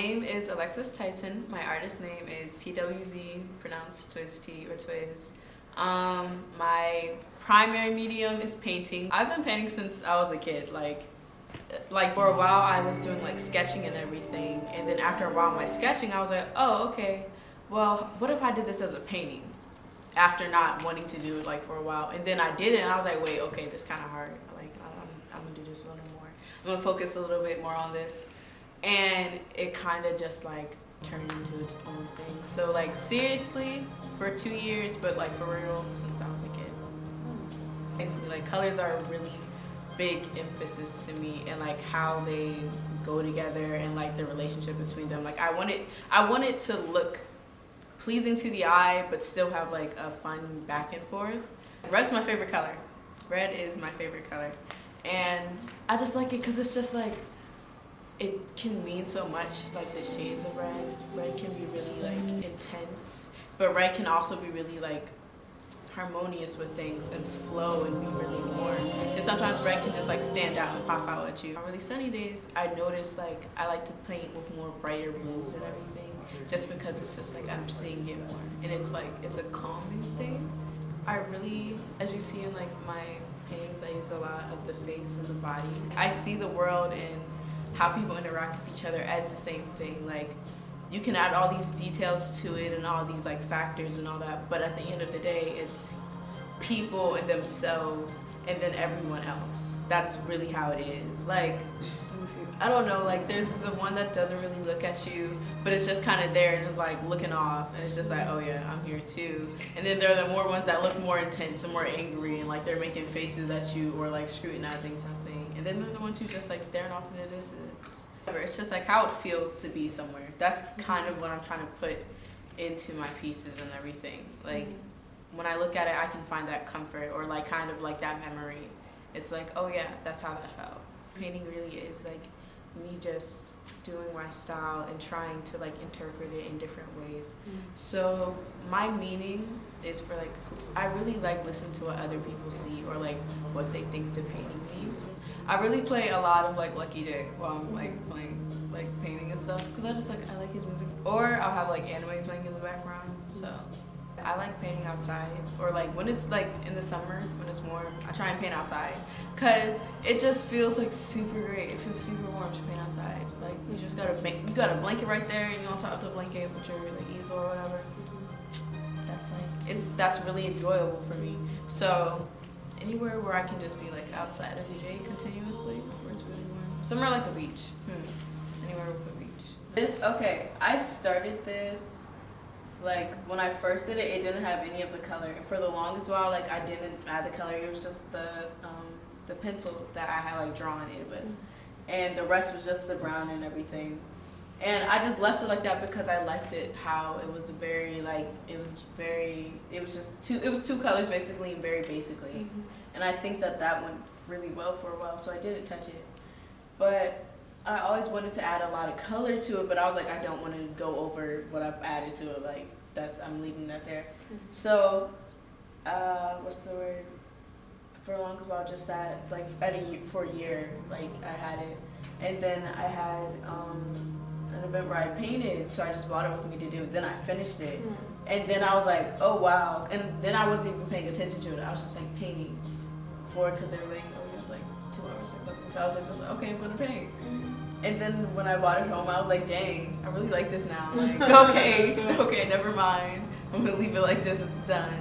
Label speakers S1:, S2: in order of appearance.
S1: name is Alexis Tyson. My artist name is TWZ, pronounced T or Twiz. My primary medium is painting. I've been painting since I was a kid. Like for a while I was doing like sketching and everything, and then after a while my sketching I was like, oh okay, well what if I did this as a painting? After not wanting to do it like for a while, and then I did it and I was like, wait, okay, this kind of hard. Like I'm gonna do this a little more. I'm gonna focus a little bit more on this, and it kind of just like turned into its own thing. So like seriously for 2 years, but like for real since I was a kid. And like colors are a really big emphasis to me, and like how they go together and like the relationship between them. Like I want it to look pleasing to the eye, but still have like a fun back and forth. Red's my favorite color. Red is my favorite color, and I just like it because it's just like it can mean so much. Like the shades of red. Red can be really like intense, but red can also be really like harmonious with things and flow and be really warm. And sometimes red can just like stand out and pop out at you. On really sunny days, I notice like I like to paint with more brighter blues and everything, just because it's just like I'm seeing it more, and it's like it's a calming thing. I really, as you see in like my paintings, I use a lot of the face and the body. I see the world and how people interact with each other as the same thing. Like you can add all these details to it and all these like factors and all that, but at the end of the day, it's people and themselves and then everyone else. That's really how it is. Like, let me see. I don't know, like there's the one that doesn't really look at you, but it's just kind of there and it's like looking off, and it's just like, oh yeah, I'm here too. And then there are the more ones that look more intense and more angry, and like they're making faces at you or like scrutinizing something. And then there are the ones who just like staring off in the distance. It's just like how it feels to be somewhere. That's kind of what I'm trying to put into my pieces and everything. Like when I look at it, I can find that comfort or like kind of like that memory. It's like, oh yeah, that's how that felt. Painting really is like me just doing my style and trying to like interpret it in different ways. So my meaning is for like, I really like listening to what other people see or like what they think the painting means. I really play a lot of like Lucky Day while I'm like playing like painting and stuff, because I like his music. Or I'll have like anime playing in the background. So I like painting outside, or like when it's like in the summer when it's warm, I try and paint outside because it just feels like super great. It feels super warm to paint outside. Like you just gotta you got a blanket right there, and you on top of the blanket with your like easel or whatever. That's like that's really enjoyable for me. So anywhere where I can just be like outside every day continuously, where it's really warm. Somewhere like a beach. Anywhere with a beach. Okay, I started this. Like when I first did it, it didn't have any of the color. And for the longest while, like I didn't add the color. It was just the pencil that I had like drawn it with, and the rest was just the brown and everything. And I just left it like that because I liked it how it was very like it was two colors basically and very basically. And I think that went really well for a while, so I didn't touch it. But I always wanted to add a lot of color to it, but I was like, I don't want to go over what I've added to it. Like I'm leaving that there. So, what's the word? For the longest while, just sat like for a year. Like I had it, and then I had in November I painted, so I just brought it with me to do it. Then I finished it, and then I was like, oh wow. And then I wasn't even paying attention to it. I was just like painting for it because they were like, oh, you have like 2 hours or something. So I was like, okay, I'm gonna paint. And then when I brought it home, I was like, dang, I really like this now. Like, okay, never mind. I'm gonna leave it like this, it's done.